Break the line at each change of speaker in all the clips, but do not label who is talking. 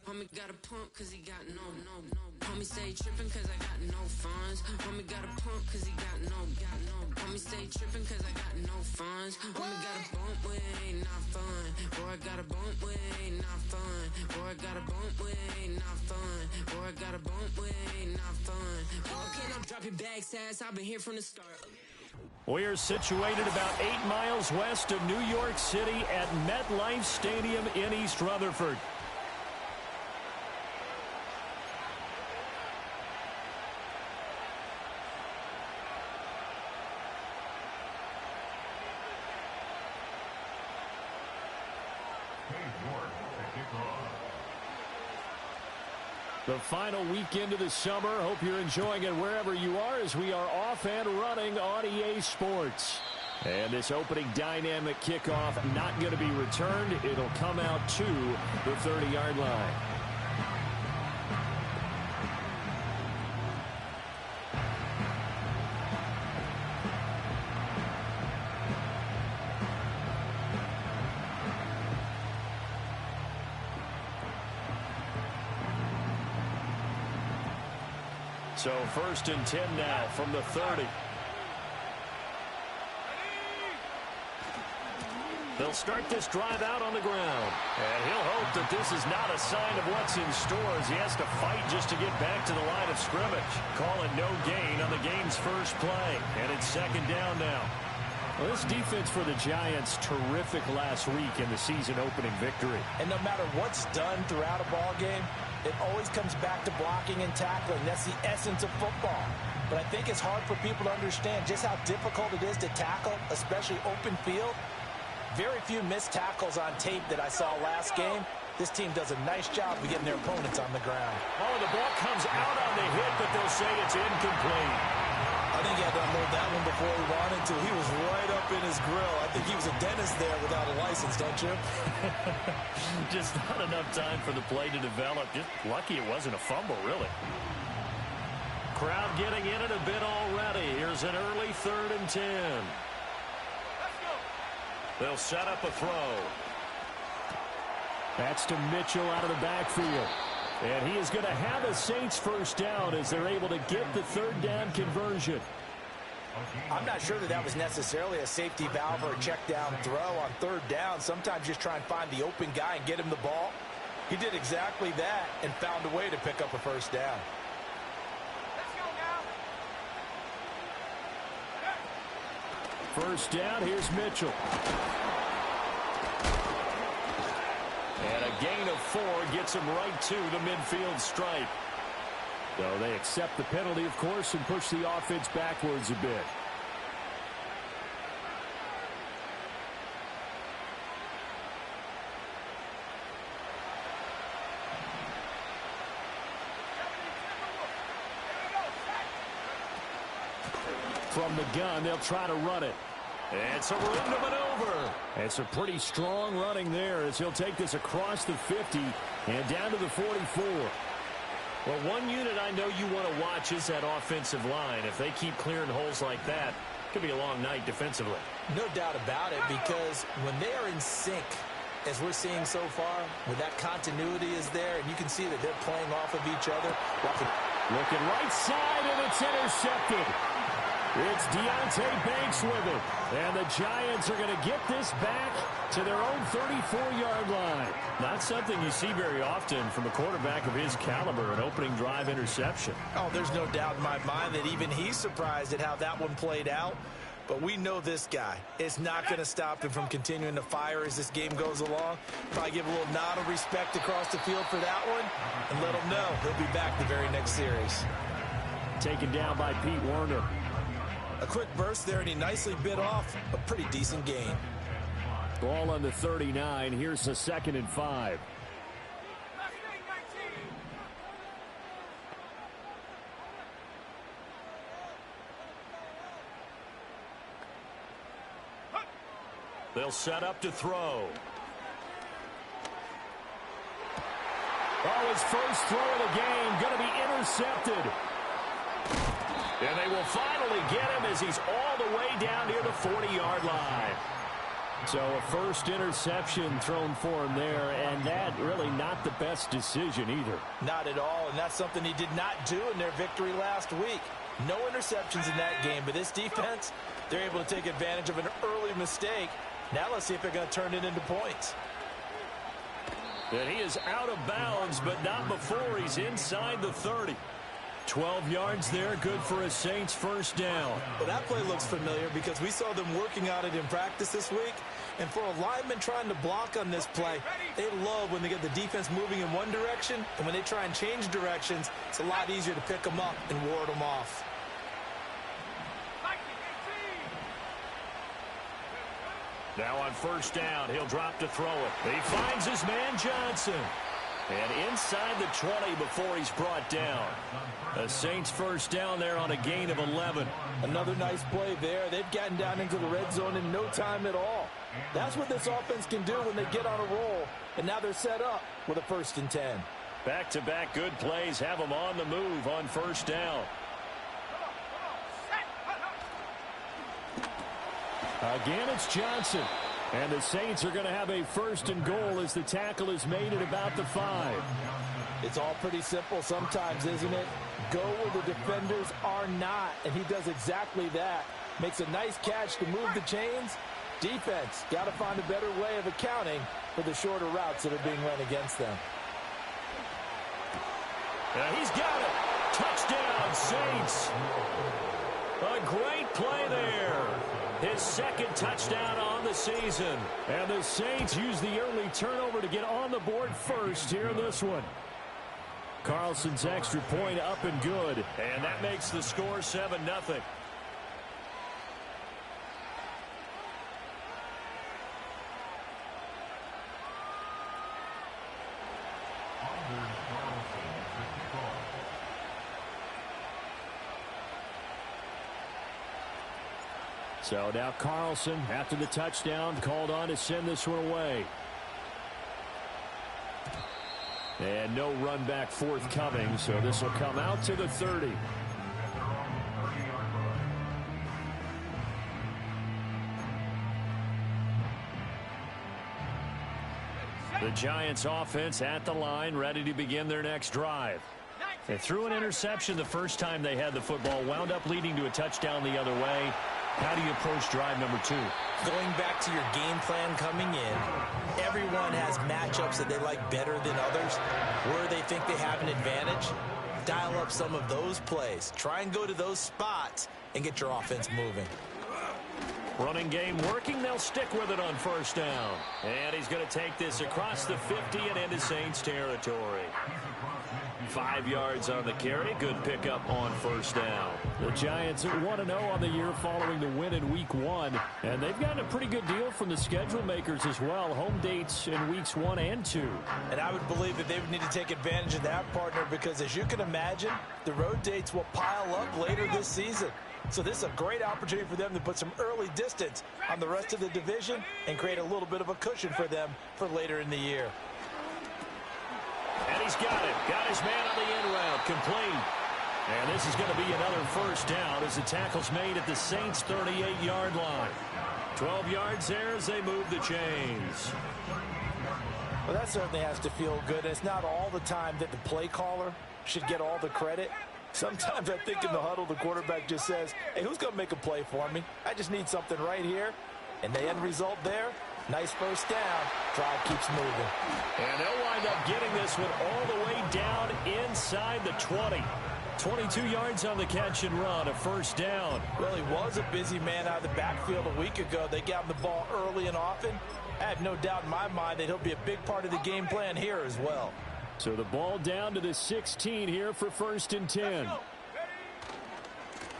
Homie got a pump cause he got no. Homie stay trippin' cause I got no funds. Homie got a pump cause he got no. Homie stay trippin' cause I got no funds. Homie got a bump with it ain't not fun. Boy, I got a bump with it ain't not fun. Boy, I got a bump with it ain't not fun. Boy, I got a bump with it ain't not fun. Okay, now drop your bags, ass. I've been here from the start.
We're situated about 8 miles west of New York City at MetLife Stadium in East Rutherford. The final weekend of the summer. Hope you're enjoying it wherever you are as we are off and running on EA Sports. And this opening dynamic kickoff not going to be returned. It'll come out to the 30-yard line. So 1st and 10 now from the 30. They'll start this drive out on the ground. And he'll hope that this is not a sign of what's in store as he has to fight just to get back to the line of scrimmage. Calling no gain on the game's first play. And it's 2nd down now. Well, this defense for the Giants, terrific last week in the season opening victory.
And no matter what's done throughout a ball game, it always comes back to blocking and tackling. That's the essence of football. But I think it's hard for people to understand just how difficult it is to tackle, especially open field. Very few missed tackles on tape that I saw last game. This team does a nice job of getting their opponents on the ground.
Oh, the ball comes out on the hit, but they'll say it's incomplete.
I think he had to unload that one before he wanted to. He was right up in his grill. I think he was a dentist there without a license, don't you?
Just not enough time for the play to develop. Just lucky it wasn't a fumble, really. Crowd getting in it a bit already. Here's an early 3rd and 10. They'll set up a throw. That's to Mitchell out of the backfield. And he is going to have a Saints first down as they're able to get the 3rd down conversion.
I'm not sure that was necessarily a safety valve or a check down throw on 3rd down. Sometimes just try and find the open guy and get him the ball. He did exactly that and found a way to pick up a first down.
Let's go
now. First down, here's Mitchell. And a gain of 4 gets him right to the midfield stripe. So they accept the penalty, of course, and push the offense backwards a bit. From the gun, they'll try to run it. It's a room to maneuver. It's a pretty strong running there as he'll take this across the 50 and down to the 44. Well, one unit I know you want to watch is that offensive line. If they keep clearing holes like that, it could be a long night defensively.
No doubt about it, because when they are in sync, as we're seeing so far, when that continuity is there, and you can see that they're playing off of each other.
Looking right side, and it's intercepted. It's Deonte Banks with it. And the Giants are going to get this back to their own 34-yard line. Not something you see very often from a quarterback of his caliber, an opening drive interception.
Oh, there's no doubt in my mind that even he's surprised at how that one played out. But we know this guy is not going to stop him from continuing to fire as this game goes along. Probably give a little nod of respect across the field for that one and let him know he'll be back the very next series.
Taken down by Pete Werner.
A quick burst there, and he nicely bit off a pretty decent gain.
Ball on the 39. Here's a 2nd and 5. They'll set up to throw. Oh, his first throw of the game going to be intercepted. And they will finally get him as he's all the way down near the 40-yard line. So a first interception thrown for him there, and that really not the best decision either.
Not at all, and that's something he did not do in their victory last week. No interceptions in that game, but this defense, they're able to take advantage of an early mistake. Now let's see if they're going to turn it into points.
And he is out of bounds, but not before he's inside the 30. 12 yards there, good for a Saints first down.
Well, that play looks familiar because we saw them working on it in practice this week. And for a lineman trying to block on this play, they love when they get the defense moving in one direction. And when they try and change directions, it's a lot easier to pick them up and ward them off.
Now on first down, he'll drop to throw it. He finds his man Johnson. And inside the 20 before he's brought down. The Saints first down there on a gain of 11.
Another nice play there. They've gotten down into the red zone in no time at all. That's what this offense can do when they get on a roll. And now they're set up with a 1st and 10.
Back-to-back good plays have them on the move on first down. Again, it's Johnson. And the Saints are going to have a 1st and goal as the tackle is made at about the 5.
It's all pretty simple sometimes, isn't it? Go where the defenders are not, and he does exactly that. Makes a nice catch to move the chains. Defense, got to find a better way of accounting for the shorter routes that are being run against them.
He's got it. Touchdown, Saints. A great play there. His 2nd touchdown on the season. And the Saints use the early turnover to get on the board first here in this one. Carlson's extra point up and good. And that makes the score 7-0. So now Carlson, after the touchdown, called on to send this one away. And no run back forthcoming, so this will come out to the 30. The Giants offense at the line, ready to begin their next drive. They threw an interception the first time they had the football, wound up leading to a touchdown the other way. How do you approach drive number 2?
Going back to your game plan coming in, everyone has matchups that they like better than others, where they think they have an advantage. Dial up some of those plays. Try and go to those spots and get your offense moving.
Running game working. They'll stick with it on first down. And he's going to take this across the 50 and into Saints territory. 5 yards on the carry. Good pickup on first down. The Giants 1-0 on the year following the win in Week 1. And they've gotten a pretty good deal from the schedule makers as well. Home dates in Weeks 1 and 2.
And I would believe that they would need to take advantage of that, partner, because as you can imagine, the road dates will pile up later this season. So this is a great opportunity for them to put some early distance on the rest of the division and create a little bit of a cushion for them for later in the year.
And he's got it. Got his man on the in route. Complete. And this is going to be another first down as the tackle's made at the Saints' 38-yard line. 12 yards there as they move the chains.
Well, that certainly has to feel good. It's not all the time that the play caller should get all the credit. Sometimes I think in the huddle, the quarterback just says, hey, who's going to make a play for me? I just need something right here. And the end result there, nice first down. Drive keeps moving.
And they'll wind up getting this one all the way down inside the 20. 22 yards on the catch and run, a first down.
Well, he was a busy man out of the backfield a week ago. They got him the ball early and often. I have no doubt in my mind that he'll be a big part of the game plan here as well.
So the ball down to the 16 here for 1st and 10.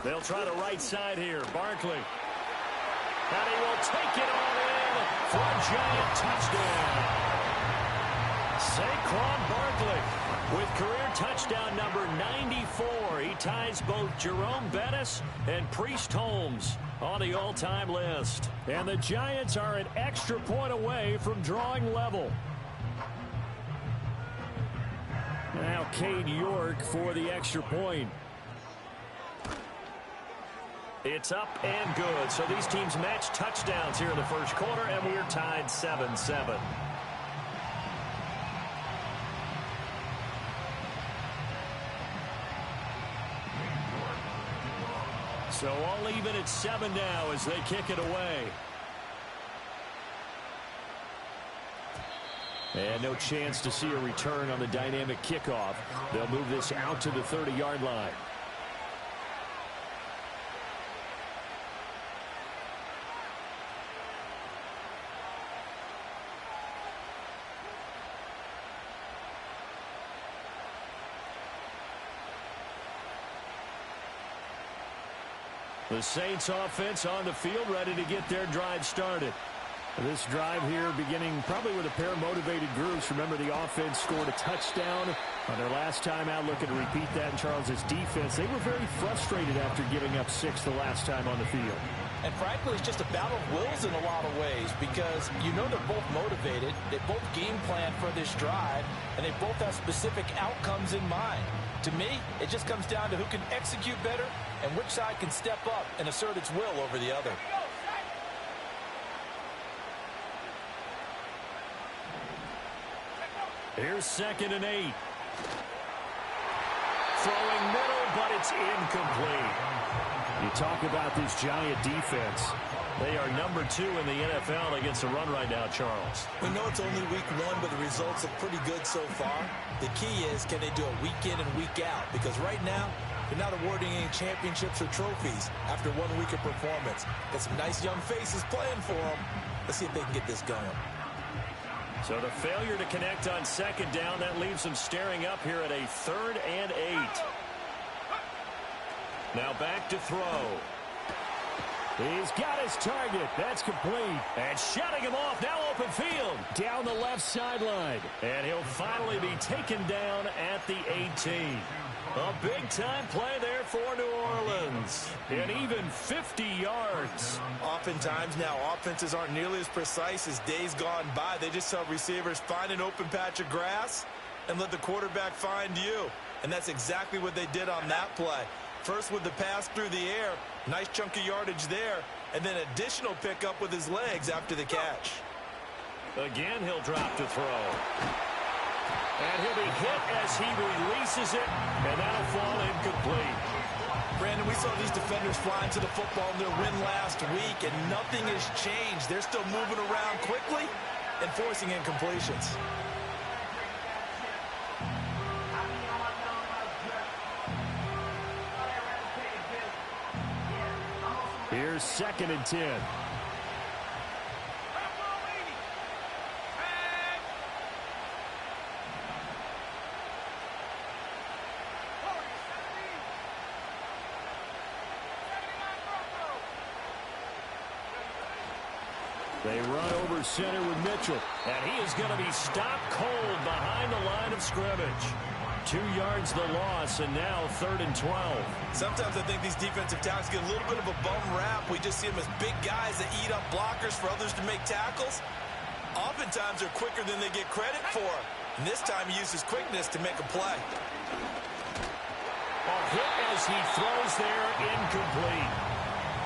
They'll try the right side here. Barkley. And he will take it all in for a giant touchdown. Saquon Barkley with career touchdown number 94. He ties both Jerome Bettis and Priest Holmes on the all-time list. And the Giants are an extra point away from drawing level. Now Cade York for the extra point. It's up and good. So these teams match touchdowns here in the first quarter, and we're tied 7-7. So all even at 7 now as they kick it away. And no chance to see a return on the dynamic kickoff. They'll move this out to the 30-yard line. The Saints offense on the field, ready to get their drive started. This drive here beginning probably with a pair of motivated groups. Remember, the offense scored a touchdown on their last time out, looking to repeat that in Charles's defense. They were very frustrated after giving up 6 the last time on the field.
And frankly, it's just a battle of wills in a lot of ways because you know they're both motivated, they both game plan for this drive, and they both have specific outcomes in mind. To me, it just comes down to who can execute better and which side can step up and assert its will over the other.
Here's 2nd and 8. Throwing middle, but it's incomplete. You talk about this Giant defense. They are number 2 in the NFL against the run right now, Charles.
We know it's only week 1, but the results look pretty good so far. The key is, can they do it week in and week out? Because right now, they're not awarding any championships or trophies after 1 week of performance. Got some nice young faces playing for them. Let's see if they can get this going.
So the failure to connect on 2nd down, that leaves them staring up here at a 3rd and 8. Now back to throw. He's got his target. That's complete. And shutting him off. Now open field. Down the left sideline. And he'll finally be taken down at the 18. A big-time play there for New Orleans. And even 50 yards.
Oftentimes now, offenses aren't nearly as precise as days gone by. They just tell receivers, find an open patch of grass and let the quarterback find you. And that's exactly what they did on that play. First with the pass through the air. Nice chunk of yardage there. And then additional pickup with his legs after the catch.
Again, he'll drop to throw. And he'll be hit as he releases it. And that'll fall incomplete.
Brandon, we saw these defenders fly into the football in their win last week, and nothing has changed. They're still moving around quickly and forcing incompletions.
Here's 2nd and 10. They run over center with Mitchell. And he is going to be stopped cold behind the line of scrimmage. 2 yards the loss, and now 3rd and 12.
Sometimes I think these defensive tackles get a little bit of a bum rap. We just see them as big guys that eat up blockers for others to make tackles. Oftentimes they're quicker than they get credit for. And this time he uses quickness to make a play.
A hit as he throws there, incomplete.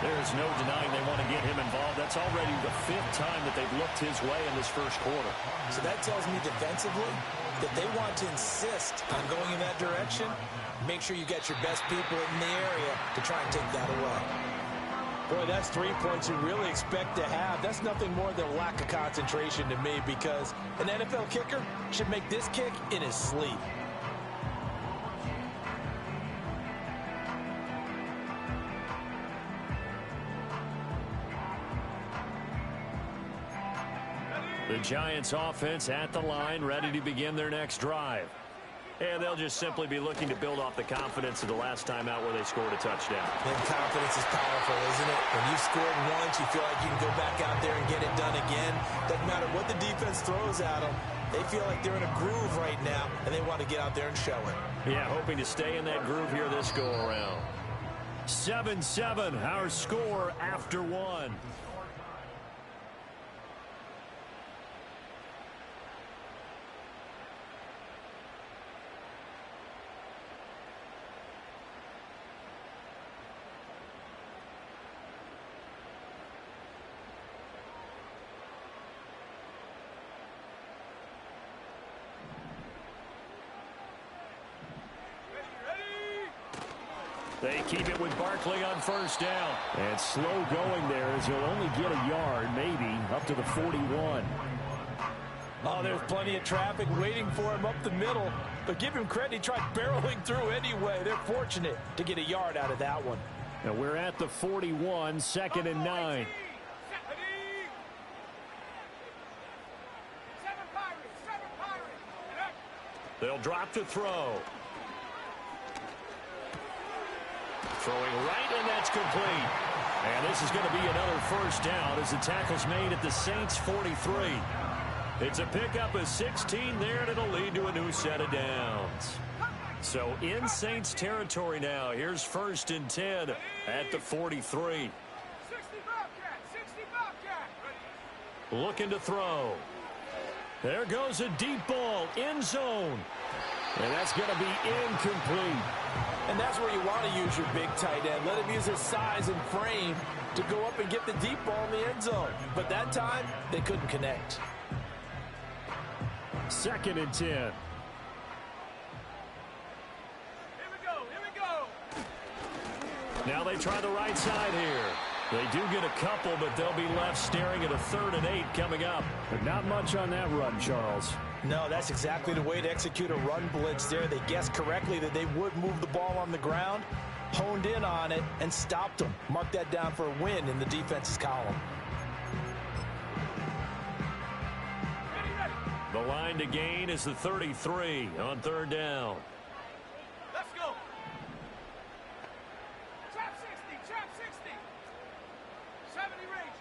There's no denying they want to get him involved. That's already the 5th time that they've looked his way in this first quarter.
So that tells me defensively that they want to insist on going in that direction. Make sure you get your best people in the area to try and take that away. Boy, that's 3 points you really expect to have. That's nothing more than a lack of concentration to me, because an NFL kicker should make this kick in his sleep.
The Giants offense at the line, ready to begin their next drive. And they'll just simply be looking to build off the confidence of the last time out where they scored a touchdown.
And confidence is powerful, isn't it? When you've scored once, you feel like you can go back out there and get it done again. Doesn't matter what the defense throws at them. They feel like they're in a groove right now, and they want to get out there and show it.
Yeah, hoping to stay in that groove here this go-around. 7-7, our score after 1. They keep it with Barkley on first down. And slow going there as he'll only get a yard, maybe, up to the 41.
Oh, there's plenty of traffic waiting for him up the middle. But give him credit, he tried barreling through anyway. They're fortunate to get a yard out of that one.
Now we're at the 41, 2nd and 9. They'll drop to throw. Throwing right, and that's complete. And this is going to be another first down as the tackle's made at the Saints' 43. It's a pickup of 16 there, and it'll lead to a new set of downs. So in Saints territory now. Here's 1st and 10 at the 43. Looking to throw. There goes a deep ball, end zone. And that's going to be incomplete.
And that's where you want to use your big tight end. Let him use his size and frame to go up and get the deep ball in the end zone. But that time, they couldn't connect.
2nd and 10.
Here we go.
Now they try the right side here. They do get a couple, but they'll be left staring at a 3rd and 8 coming up. But not much on that run, Charles.
No, that's exactly the way to execute a run blitz there. They guessed correctly that they would move the ball on the ground, honed in on it, and stopped them. Mark that down for a win in the defense's column.
The line to gain is the 33 on 3rd down.
Let's go. Trap 60. 70 Ranger.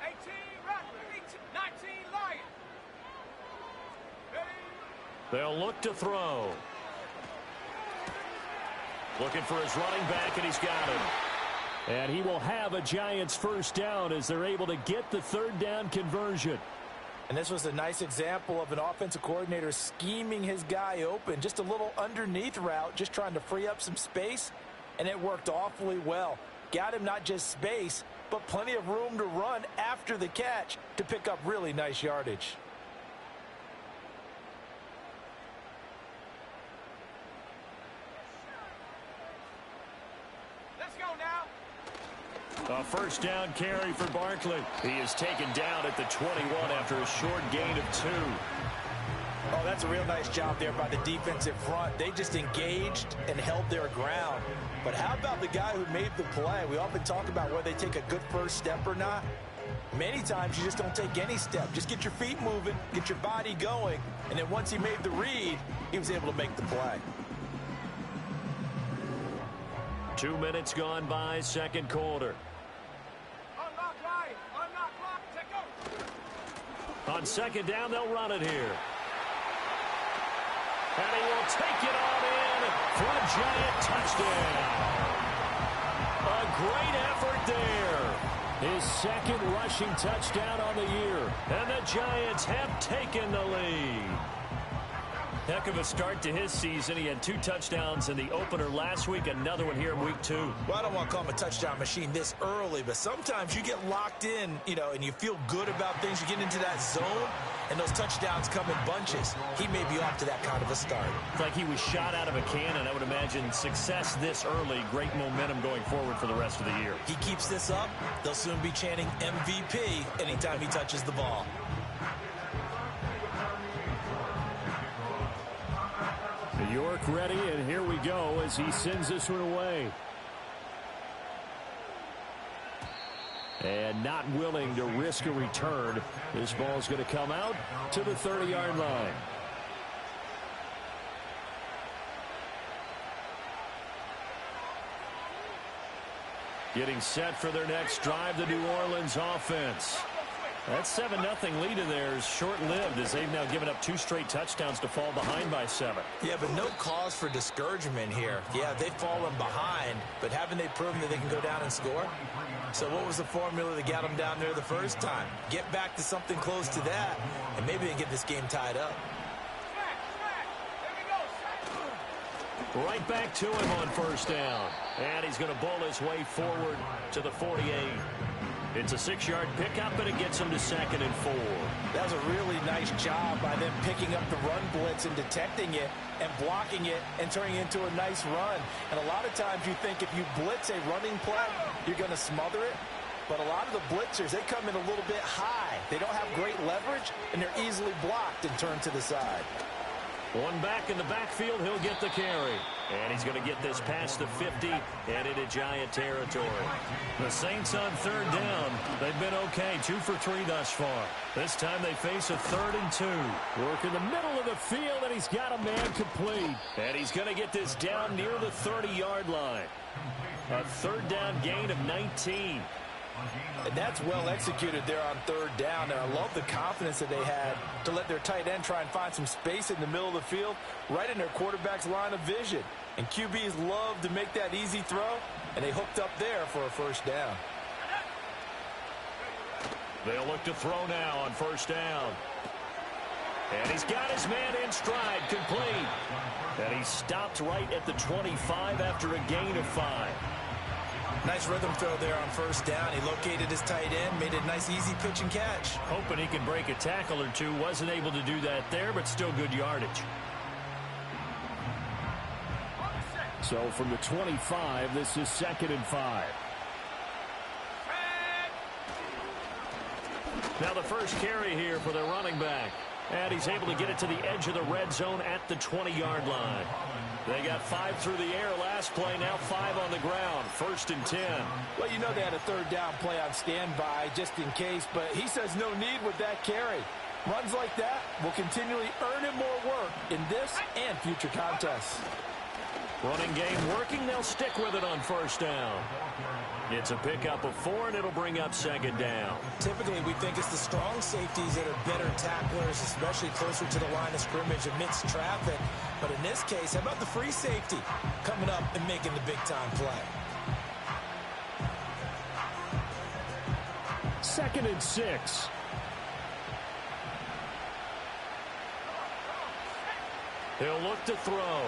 18 Rattler. 19 Lion.
They'll look to throw. Looking for his running back, and he's got him. And he will have a Giants first down as they're able to get the 3rd down conversion.
And this was a nice example of an offensive coordinator scheming his guy open. Just a little underneath route, just trying to free up some space, and it worked awfully well. Got him not just space, but plenty of room to run after the catch to pick up really nice yardage.
Let's go now.
A first down carry for Barkley. He is taken down at the 21 after a short gain of 2.
Oh, that's a real nice job there by the defensive front. They just engaged and held their ground. But how about the guy who made the play? We often talk about whether they take a good first step or not. Many times you just don't take any step. Just get your feet moving, get your body going, and then once he made the read, he was able to make the play.
2 minutes gone by, 2nd quarter.
Unlock line. Take go.
On 2nd down, they'll run it here. And he will take it on in for a Giant touchdown. A great effort there. His 2nd rushing touchdown on the year. And the Giants have taken the lead. Heck of a start to his season. He had 2 touchdowns in the opener last week, another one here in week 2.
Well, I don't want to call him a touchdown machine this early, but sometimes you get locked in, and you feel good about things. You get into that zone, and those touchdowns come in bunches. He may be off to that kind of a start.
It's like he was shot out of a cannon. I would imagine success this early, great momentum going forward for the rest of the year.
He keeps this up, they'll soon be chanting MVP anytime he touches the ball.
York ready, and here we go as he sends this one away. And not willing to risk a return. This ball's going to come out to the 30-yard line. Getting set for their next drive, the New Orleans offense. That 7-0 lead of theirs short-lived as they've now given up 2 straight touchdowns to fall behind by 7.
Yeah, but no cause for discouragement here. Yeah, they've fallen behind, but haven't they proven that they can go down and score? So what was the formula that got them down there the first time? Get back to something close to that, and maybe they can get this game tied up.
Right back to him on first down. And he's going to bowl his way forward to the 48. It's a 6-yard pickup, and it gets them to 2nd and 4.
That was a really nice job by them picking up the run blitz and detecting it and blocking it and turning it into a nice run. And a lot of times you think if you blitz a running play, you're going to smother it. But a lot of the blitzers, they come in a little bit high. They don't have great leverage, and they're easily blocked and turned to the side.
One back in the backfield, he'll get the carry. And he's going to get this past the 50 and into Giant territory. The Saints on 3rd down. They've been okay, 2 for 3 thus far. This time they face a 3rd and 2. Work in the middle of the field, and he's got a man complete. And he's going to get this down near the 30-yard line. A 3rd down gain of 19.
And that's well executed there on 3rd down. And I love the confidence that they had to let their tight end try and find some space in the middle of the field, right in their quarterback's line of vision. And QBs love to make that easy throw, and they hooked up there for a 1st down.
They'll look to throw now on 1st down. And he's got his man in stride, complete. And he stopped right at the 25 after a gain of 5.
Nice rhythm throw there on 1st down. He located his tight end, made a nice easy pitch and catch.
Hoping he can break a tackle or two. Wasn't able to do that there, but still good yardage. So from the 25, this is 2nd and 5. Now the first carry here for the running back. And he's able to get it to the edge of the red zone at the 20-yard line. They got 5 through the air last play, now 5 on the ground. 1st and 10.
Well, you know they had a 3rd down play on standby just in case, but he says no need with that carry. Runs like that will continually earn him more work in this and future contests.
Running game working, they'll stick with it on 1st down. It's a pickup of 4, and it'll bring up 2nd down.
Typically, we think it's the strong safeties that are better tacklers, especially closer to the line of scrimmage amidst traffic. But in this case, how about the free safety coming up and making the big-time play?
2nd and 6. He'll look to throw.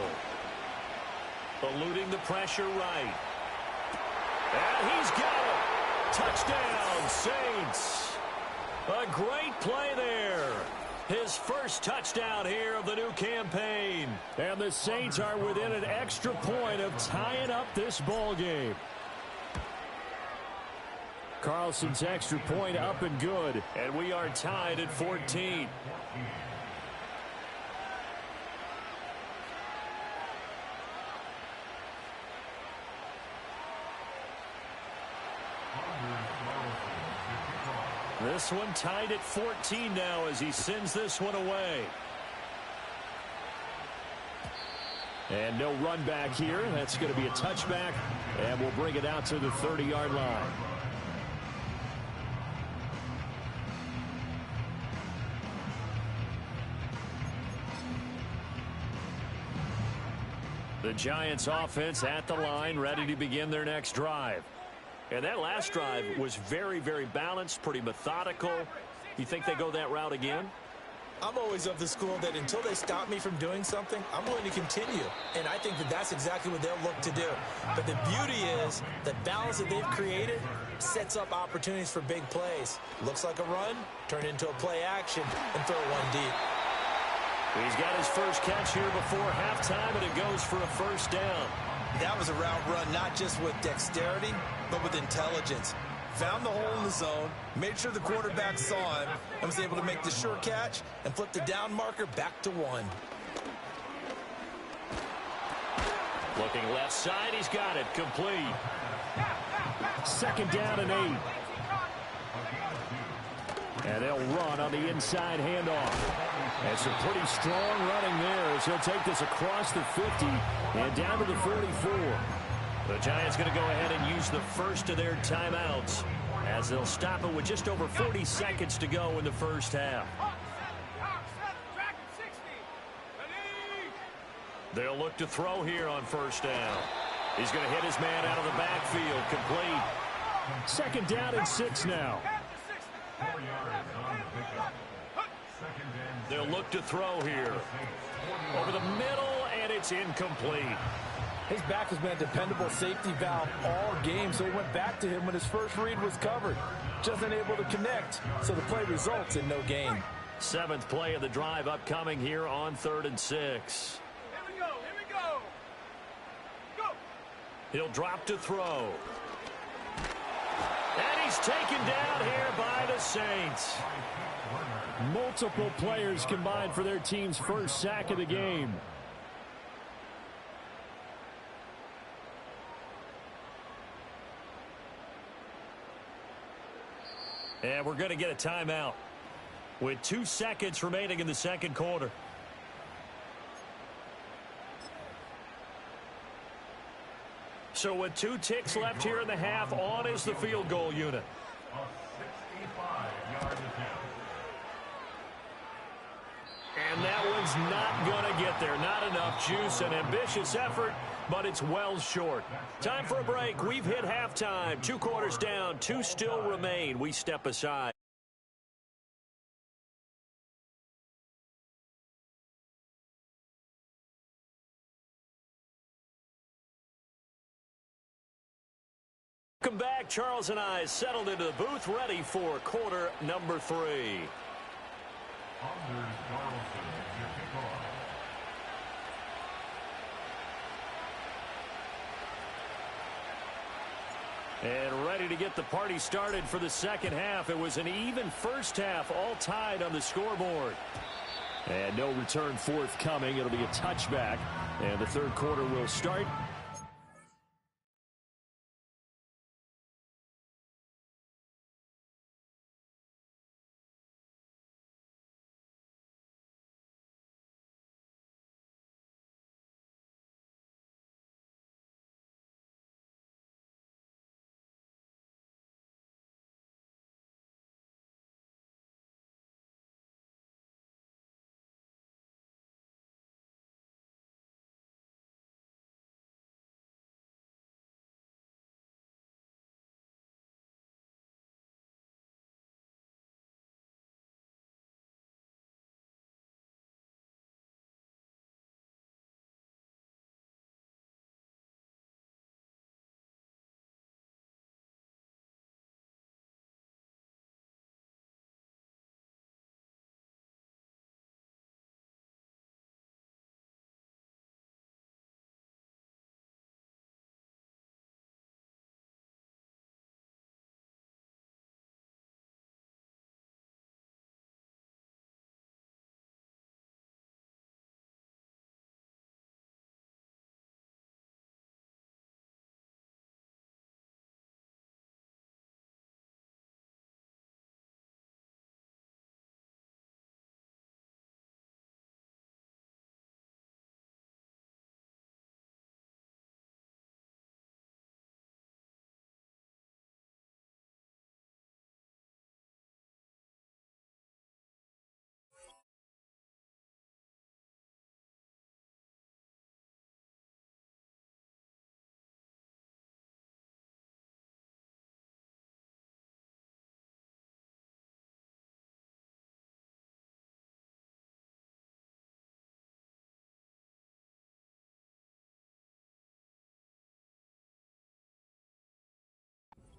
Eluding the pressure right. And he's got it. Touchdown, Saints. A great play there. His first touchdown here of the new campaign. And the Saints are within an extra point of tying up this ball game. Carlson's extra point up and good. And we are tied at 14. This one tied at 14 now as he sends this one away. And no run back here. That's going to be a touchback, and we'll bring it out to the 30-yard line. The Giants offense at the line, ready to begin their next drive. And that last drive was very, very balanced, pretty methodical. You think they go that route again?
I'm always of the school that until they stop me from doing something, I'm going to continue. And I think that that's exactly what they'll look to do. But the beauty is the balance that they've created sets up opportunities for big plays. Looks like a run, turn into a play action, and throw one deep.
He's got his first catch here before halftime, and it goes for a 1st down.
That was a route run not just with dexterity, but with intelligence. Found the hole in the zone, made sure the quarterback saw him, and was able to make the sure catch and flip the down marker back to 1.
Looking left side, he's got it, complete. 2nd down and 8. And they'll run on the inside handoff. And some pretty strong running there as he'll take this across the 50 and down to the 44. The Giants going to go ahead and use the first of their timeouts as they'll stop it with just over 40 seconds to go in the first half. They'll look to throw here on 1st down. He's going to hit his man out of the backfield, complete. 2nd down and 6 now. They'll look to throw here. Over the middle, and it's incomplete.
His back has been a dependable safety valve all game, so he went back to him when his first read was covered. just unable to connect, so the play results in no gain.
7th play of the drive upcoming here on 3rd and 6.
Here we go. Here we go. Go.
He'll drop to throw. And he's taken down here by the Saints. Multiple players combined for their team's first sack of the game. And we're going to get a timeout with 2 seconds remaining in the second quarter. So with 2 ticks left here in the half, on is the field goal unit. And that one's not going to get there. Not enough juice. An ambitious effort, but it's well short. Time for a break. We've hit halftime. 2 quarters down. 2 still remain. We step aside. Welcome back. Charles and I settled into the booth, ready for quarter number 3. And ready to get the party started for the second half. It was an even first half, all tied on the scoreboard. And no return forthcoming. It'll be a touchback. And the third quarter will start.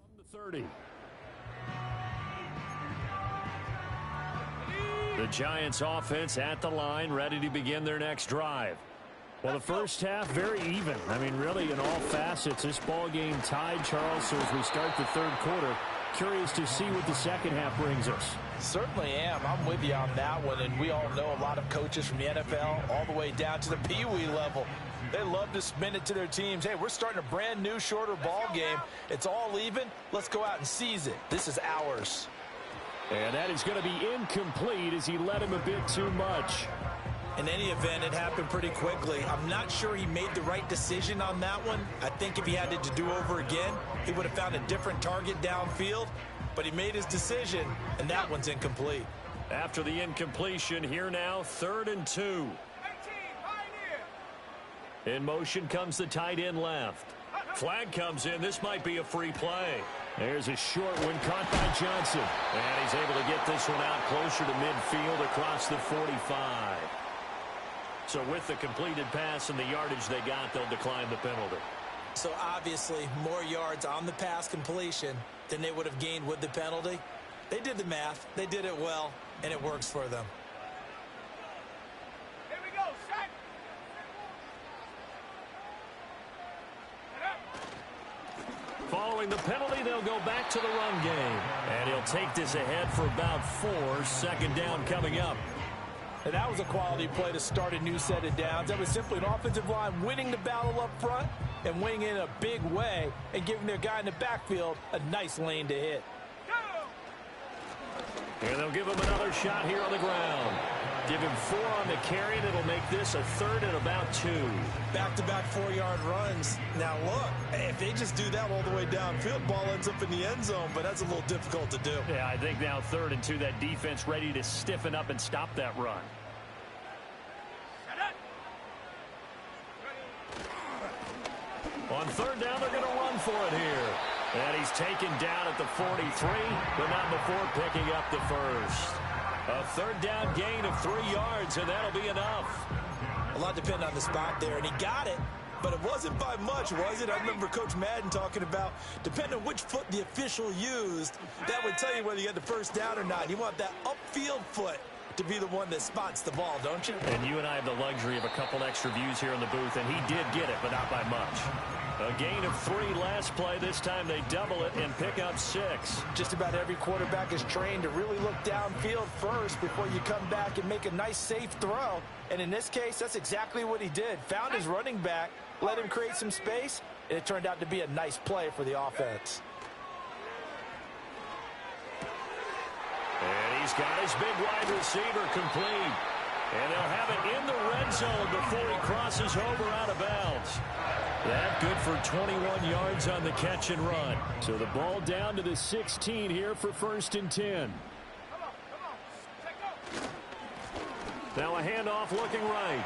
From the 30. The Giants offense at the line, ready to begin their next drive. Well, the first half, very even. I mean, really, in all facets, this ball game tied, Charles. So as we start the third quarter, curious to see what the second half brings us.
Certainly am. I'm with you on that one. And we all know a lot of coaches from the NFL all the way down to the Pee Wee level. They love to spin it to their teams. Hey, we're starting a brand new, shorter ball game. It's all even. Let's go out and seize it. This is ours.
And that is going to be incomplete as he led him a bit too much.
In any event, it happened pretty quickly. I'm not sure he made the right decision on that one. I think if he had it to do over again, he would have found a different target downfield. But he made his decision, and that one's incomplete.
After the incompletion, here now, 3rd and 2. In motion comes the tight end left. Flag comes in. This might be a free play. There's a short one caught by Johnson. And he's able to get this one out closer to midfield across the 45. So with the completed pass and the yardage they got, they'll decline the penalty.
So obviously more yards on the pass completion, than they would have gained with the penalty. They did the math. They did it well, and it works for them.
Here we go, set.
Following the penalty, they'll go back to the run game. And he'll take this ahead for about 4. Second down coming up.
And that was a quality play to start a new set of downs. That was simply an offensive line winning the battle up front and winning in a big way and giving their guy in the backfield a nice lane to hit.
And they'll give him another shot here on the ground. Give him 4 on the carry, and it'll make this a 3rd and about 2.
Back-to-back 4-yard runs. Now, look, if they just do that all the way downfield, ball ends up in the end zone, but that's a little difficult to do.
Yeah, I think now 3rd and 2, that defense ready to stiffen up and stop that run. On 3rd down, they're going to run for it here. And he's taken down at the 43, but not before picking up the first. A 3rd down gain of 3 yards, and that'll be enough.
A lot depends on the spot there, and he got it, but it wasn't by much, was it? I remember Coach Madden talking about, depending on which foot the official used, that would tell you whether you had the first down or not. You want that upfield foot to be the one that spots the ball, don't you?
And you and I have the luxury of a couple extra views here in the booth, and he did get it, but not by much. A gain of 3 last play. This time they double it and pick up 6.
Just about every quarterback is trained to really look downfield first before you come back and make a nice, safe throw. And in this case, that's exactly what he did. Found his running back, let him create some space, and it turned out to be a nice play for the offense.
And he's got his big wide receiver complete. And they'll have it in the red zone before he crosses over out of bounds. That good for 21 yards on the catch and run. So the ball down to the 16 here for 1st and 10. Now a handoff looking right.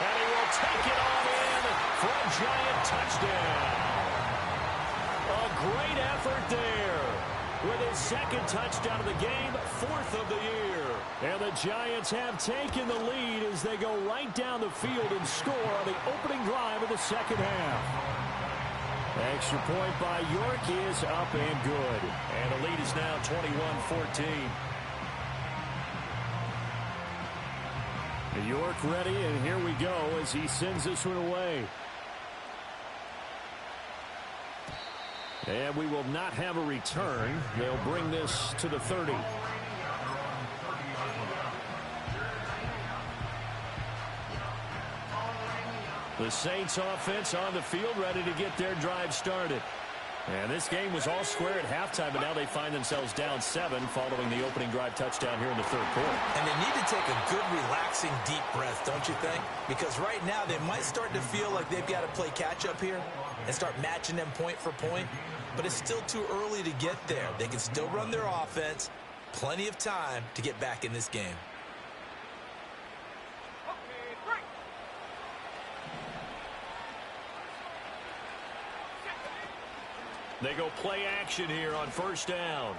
And he will take it on in for a Giant touchdown. A great effort there. With his 2nd touchdown of the game, 4th of the year. And the Giants have taken the lead as they go right down the field and score on the opening drive of the 2nd half. Extra point by York is up and good. And the lead is now 21-14. York ready, and here we go as he sends this one away. And we will not have a return. They'll bring this to the 30. The Saints offense on the field ready to get their drive started. And this game was all square at halftime, but now they find themselves down 7 following the opening drive touchdown here in the 3rd quarter.
And they need to take a good, relaxing, deep breath, don't you think? Because right now they might start to feel like they've got to play catch-up here and start matching them point for point. But it's still too early to get there. They can still run their offense. Plenty of time to get back in this game.
They go play action here on 1st down.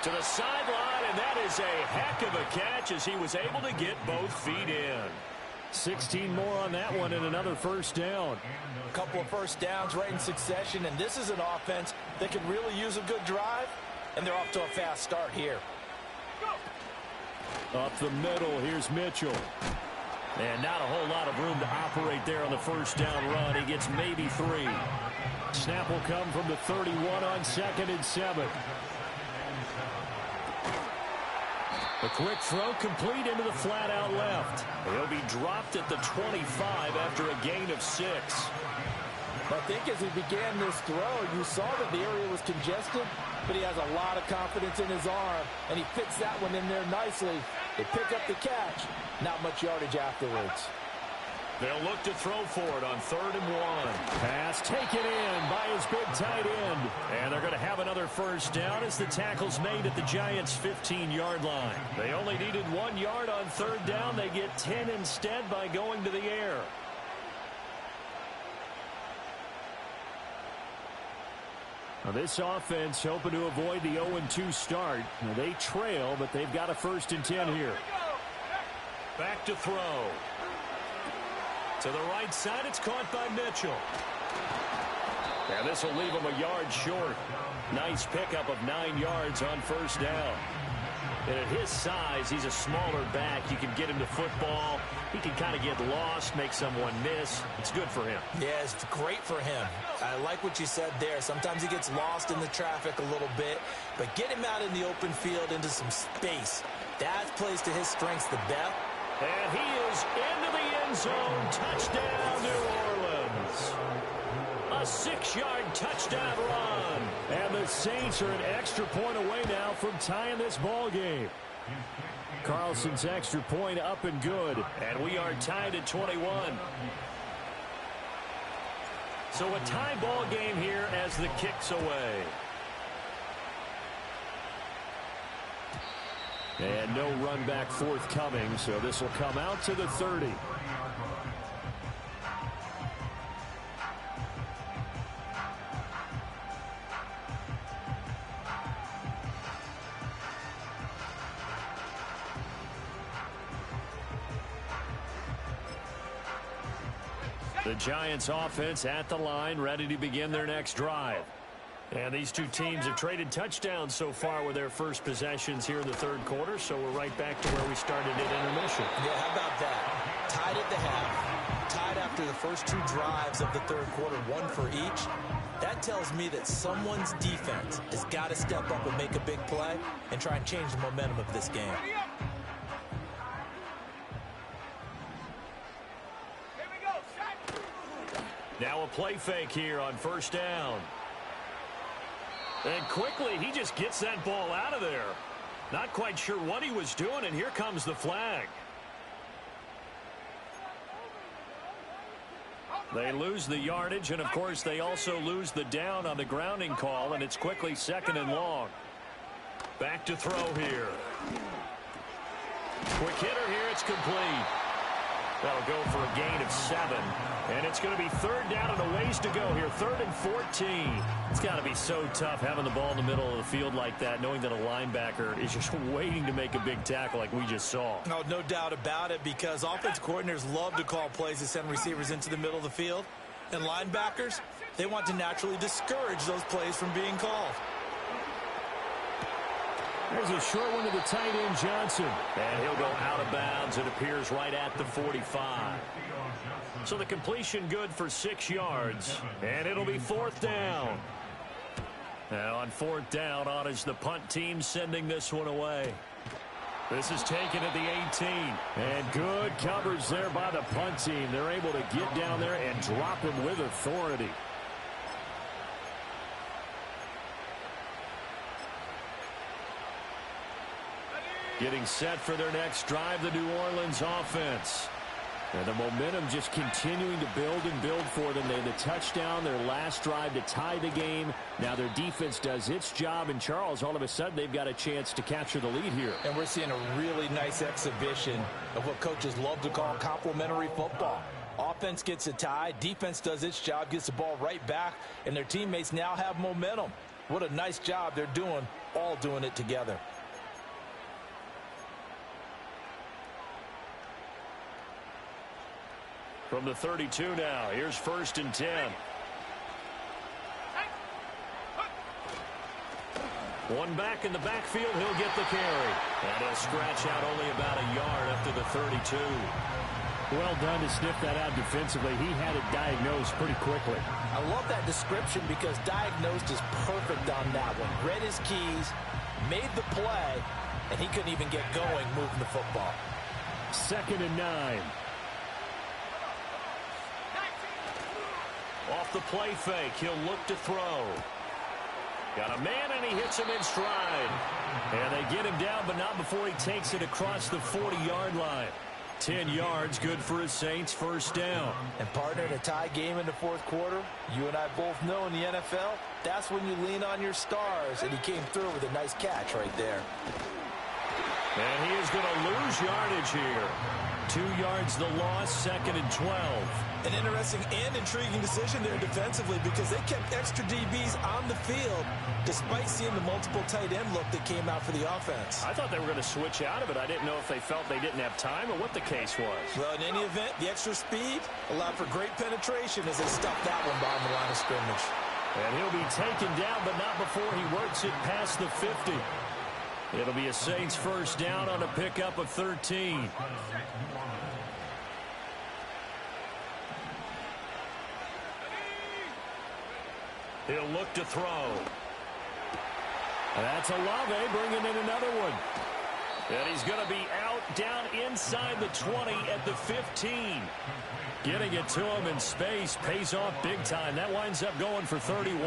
To the sideline, and that is a heck of a catch as he was able to get both feet in. 16 more on that one and another 1st down.
A couple of 1st downs right in succession, and this is an offense that can really use a good drive, and they're off to a fast start here.
Up the middle, here's Mitchell. And not a whole lot of room to operate there on the 1st down run. He gets maybe 3. Snap will come from the 31 on 2nd and 7. A quick throw complete into the flat out left. He'll be dropped at the 25 after a gain of 6.
I think as he began this throw, you saw that the area was congested, but he has a lot of confidence in his arm, and he fits that one in there nicely. They pick up the catch, not much yardage afterwards.
They'll look to throw for it on 3rd and 1. Pass taken in by his big tight end. And they're going to have another 1st down as the tackle's made at the Giants' 15-yard line. They only needed 1 yard on 3rd down. They get 10 instead by going to the air. Now this offense hoping to avoid the 0-2 start. Now they trail, but they've got a 1st and 10 here. Back to throw. To the right side, it's caught by Mitchell. And this will leave him a yard short. Nice pickup of 9 yards on first down. And at his size, he's a smaller back. You can get him to football. He can kind of get lost, make someone miss. It's good for him.
Yeah, it's great for him. I like what you said there. Sometimes he gets lost in the traffic a little bit, but get him out in the open field into some space. That plays to his strengths the best.
And he is into the end zone. Touchdown, New Orleans. A 6-yard touchdown run. And the Saints are an extra point away now from tying this ball game. Carlson's extra point up and good. And we are tied at 21. So a tie ball game here as the kick's away. And no run back forthcoming, so this will come out to the 30. The Giants offense at the line, ready to begin their next drive. And these two teams have traded touchdowns so far with their first possessions here in the third quarter, so we're right back to where we started at intermission.
Yeah, how about that? Tied at the half, tied after the first 2 drives of the third quarter, 1 for each. That tells me that someone's defense has got to step up and make a big play and try and change the momentum of this game.
Now a play fake here on first down. And quickly, he just gets that ball out of there. Not quite sure what he was doing, and here comes the flag. They lose the yardage, and of course, they also lose the down on the grounding call, and it's quickly 2nd and long. Back to throw here. Quick hitter here, it's complete. That'll go for a gain of 7. And it's going to be 3rd down and a ways to go here. 3rd and 14. It's got to be so tough having the ball in the middle of the field like that, knowing that a linebacker is just waiting to make a big tackle like we just saw.
No doubt about it, because offense coordinators love to call plays to send receivers into the middle of the field. And linebackers, they want to naturally discourage those plays from being called.
There's a short one to the tight end, Johnson. And he'll go out of bounds. It appears right at the 45. So the completion good for 6 yards. And it'll be 4th down. Now on 4th down, on is the punt team sending this one away. This is taken at the 18. And good coverage there by the punt team. They're able to get down there and drop him with authority. Getting set for their next drive, the New Orleans offense. And the momentum just continuing to build and build for them. They had the touchdown, their last drive to tie the game. Now their defense does its job, and Charles, all of a sudden, they've got a chance to capture the lead here.
And we're seeing a really nice exhibition of what coaches love to call complementary football. Offense gets a tie, defense does its job, gets the ball right back, and their teammates now have momentum. What a nice job they're doing, all doing it together.
From the 32 now, here's 1st and 10. One back in the backfield, he'll get the carry. And he'll scratch out only about a yard up to the 32. Well done to sniff that out defensively. He had it diagnosed pretty quickly.
I love that description because diagnosed is perfect on that one. Read his keys, made the play, and he couldn't even get going moving the football.
2nd and 9. Off the play fake, he'll look to throw. Got a man, and he hits him in stride. And they get him down, but not before he takes it across the 40-yard line. 10 yards, good for his Saints, 1st down.
And partner, in a tie game in the 4th quarter, you and I both know in the NFL, that's when you lean on your stars, and he came through with a nice catch right there.
And he is going to lose yardage here. 2 yards the loss, 2nd and 12.
An interesting and intriguing decision there defensively because they kept extra DBs on the field despite seeing the multiple tight end look that came out for the offense.
I thought they were going to switch out of it. I didn't know if they felt they didn't have time or what the case was.
Well, in any event, the extra speed allowed for great penetration as they stuffed that one behind the line of scrimmage.
And he'll be taken down, but not before he works it past the 50. It'll be a Saints first down on a pickup of 13. He'll look to throw. That's Olave bringing in another one. And he's going to be out down inside the 20 at the 15. Getting it to him in space pays off big time. That winds up going for 31.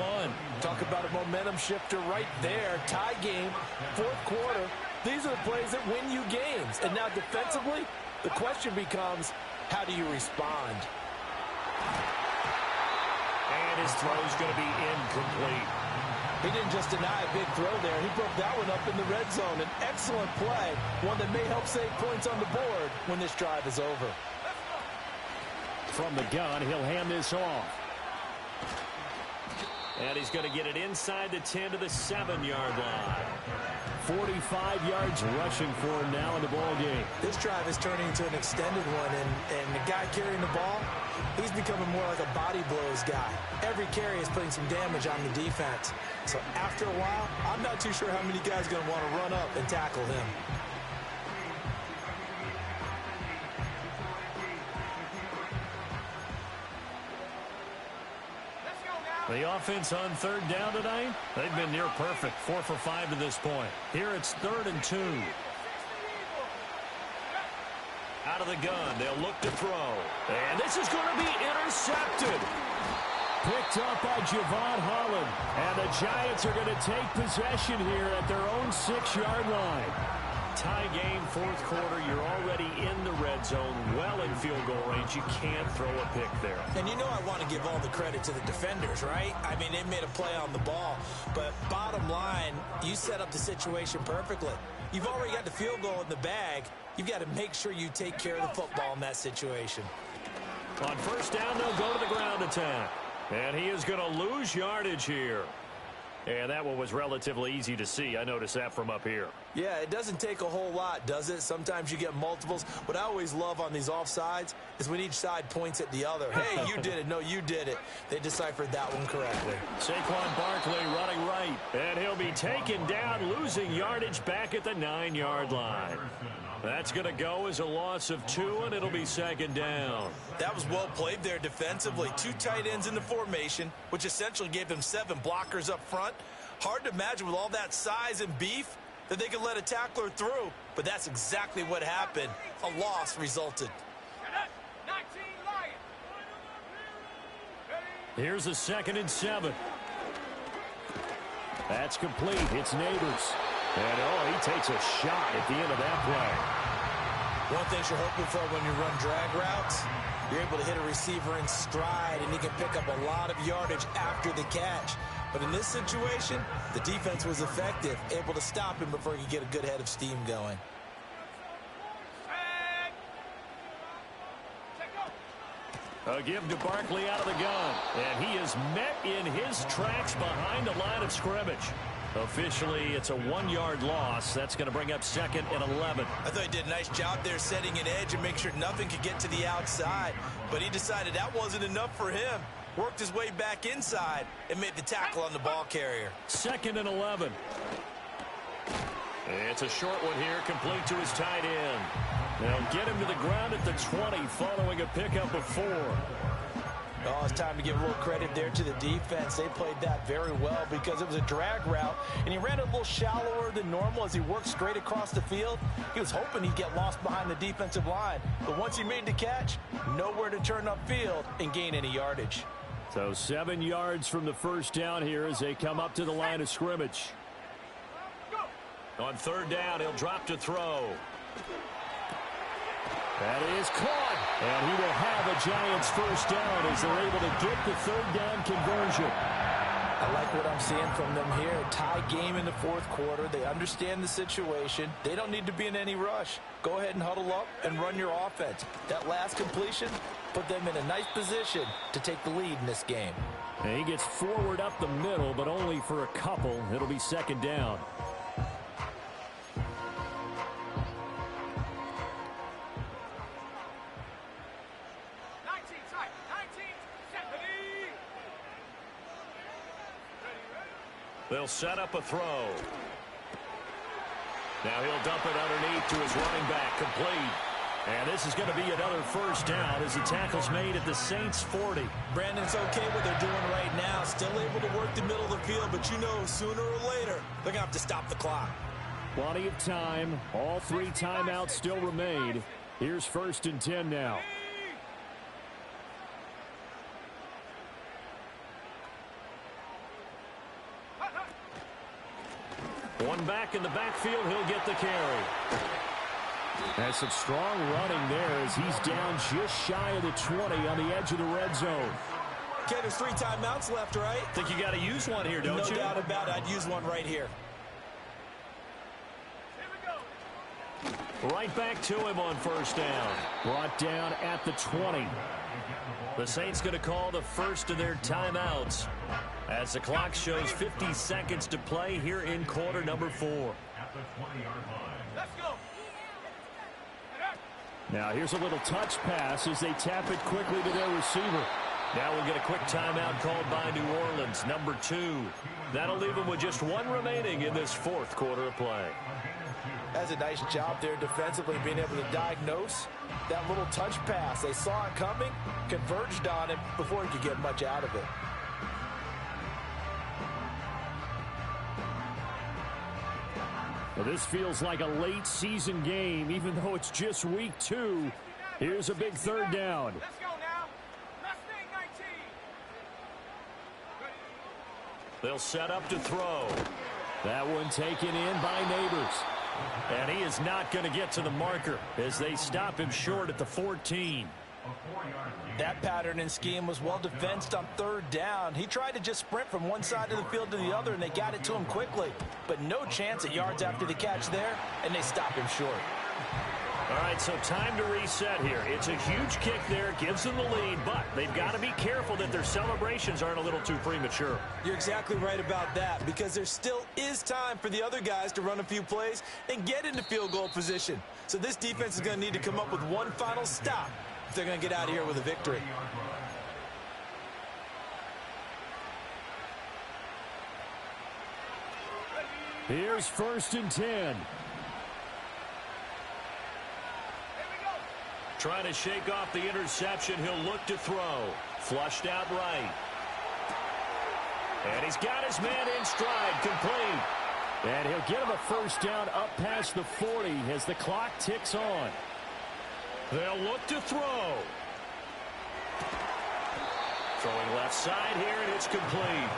Talk about a momentum shifter right there. Tie game, fourth quarter. These are the plays that win you games. And now defensively, the question becomes, how do you respond?
And his throw's going to be incomplete.
He didn't just deny a big throw there. He broke that one up in the red zone. An excellent play, one that may help save points on the board when this drive is over.
From the gun, he'll hand this off. And he's going to get it inside the 10 to the 7-yard line. 45 yards rushing for him now in the ball game.
This drive is turning into an extended one, and the guy carrying the ball, he's becoming more like a body blows guy. Every carry is putting some damage on the defense. So after a while, I'm not too sure how many guys are going to want to run up and tackle him.
The offense on third down tonight, they've been near perfect, 4 for 5 to this point. Here it's 3rd and 2. Out of the gun, they'll look to throw. And this is going to be intercepted. Picked up by Javon Holland. And the Giants are going to take possession here at their own 6-yard line. Tie game, fourth quarter. You're already in the red zone, well in field goal range. You can't throw a pick there.
And you know I want to give all the credit to the defenders, right? I mean, they made a play on the ball. But bottom line, you set up the situation perfectly. You've already got the field goal in the bag. You've got to make sure you take care of the football in that situation.
On first down, they'll go to the ground attack. And he is going to lose yardage here. And that one was relatively easy to see. I noticed that from up here.
Yeah, it doesn't take a whole lot, does it? Sometimes you get multiples. What I always love on these offsides is when each side points at the other. Hey, you did it. No, you did it. They deciphered that one correctly.
Saquon Barkley running right. And he'll be taken down, losing yardage back at the 9-yard line. That's going to go as a loss of 2, and it'll be 2nd down.
That was well played there defensively. 2 tight ends in the formation, which essentially gave them 7 blockers up front. Hard to imagine with all that size and beef that they could let a tackler through, but that's exactly what happened. A loss resulted.
Here's a 2nd and 7. That's complete. It's Neighbors. And, he takes a shot at the end of that play.
One thing you're hoping for when you run drag routes, you're able to hit a receiver in stride, and he can pick up a lot of yardage after the catch. But in this situation, the defense was effective, able to stop him before he could get a good head of steam going.
A give to Barkley out of the gun. And he is met in his tracks behind the line of scrimmage. Officially, it's a 1-yard loss. That's going to bring up 2nd and 11.
I thought he did a nice job there setting an edge and make sure nothing could get to the outside. But he decided that wasn't enough for him. Worked his way back inside and made the tackle on the ball carrier.
2nd and 11. It's a short one here, complete to his tight end. They'll get him to the ground at the 20 following a pickup of 4.
Oh, it's time to give a little credit there to the defense. They played that very well because it was a drag route, and he ran it a little shallower than normal as he worked straight across the field. He was hoping he'd get lost behind the defensive line, but once he made the catch, nowhere to turn upfield and gain any yardage.
So 7 yards from the first down here as they come up to the line of scrimmage. On 3rd down, he'll drop to throw. That is caught, and he will have a Giants first down as they're able to get the 3rd down conversion.
I like what I'm seeing from them here. A tie game in the fourth quarter. They understand the situation. They don't need to be in any rush. Go ahead and huddle up and run your offense. That last completion put them in a nice position to take the lead in this game.
And he gets forward up the middle, but only for a couple. It'll be 2nd down. They'll set up a throw. Now he'll dump it underneath to his running back, complete. And this is going to be another first down as the tackle's made at the Saints 40.
Brandon, it's okay what they're doing right now. Still able to work the middle of the field, but you know sooner or later they're going to have to stop the clock.
Plenty of time. All 3 timeouts still remain. Here's 1st and 10 now. One back in the backfield. He'll get the carry. Has some strong running there as he's down just shy of the 20 on the edge of the red zone.
Okay, there's 3 timeouts left, right?
Think you got to use one here, don't you?
No doubt about it. I'd use one right here.
Right back to him on 1st down. Brought down at the 20. The Saints going to call the first of their timeouts as the clock shows 50 seconds to play here in quarter number 4.
Let's go.
Now here's a little touch pass as they tap it quickly to their receiver. Now we'll get a quick timeout called by New Orleans, number 2. That'll leave them with just 1 remaining in this 4th quarter of play.
That's a nice job there defensively, being able to diagnose that little touch pass. They saw it coming, converged on it before he could get much out of it.
Well, this feels like a late season game, even though it's just week 2. Here's a big 3rd down.
Let's go now. Mustang 19.
They'll set up to throw. That one taken in by Neighbors. And he is not going to get to the marker as they stop him short at the 14.
That pattern and scheme was well defensed on 3rd down. He tried to just sprint from one side of the field to the other, and they got it to him quickly. But no chance at yards after the catch there, and they stop him short.
All right, so time to reset here. It's a huge kick there, gives them the lead, but they've got to be careful that their celebrations aren't a little too premature.
You're exactly right about that, because there still is time for the other guys to run a few plays and get into field goal position. So this defense is going to need to come up with one final stop if they're going to get out of here with a victory.
Here's 1st and 10. Trying to shake off the interception. He'll look to throw. Flushed out right. And he's got his man in stride, complete. And he'll get him a 1st down up past the 40 as the clock ticks on. They'll look to throw. Throwing left side here, and it's complete.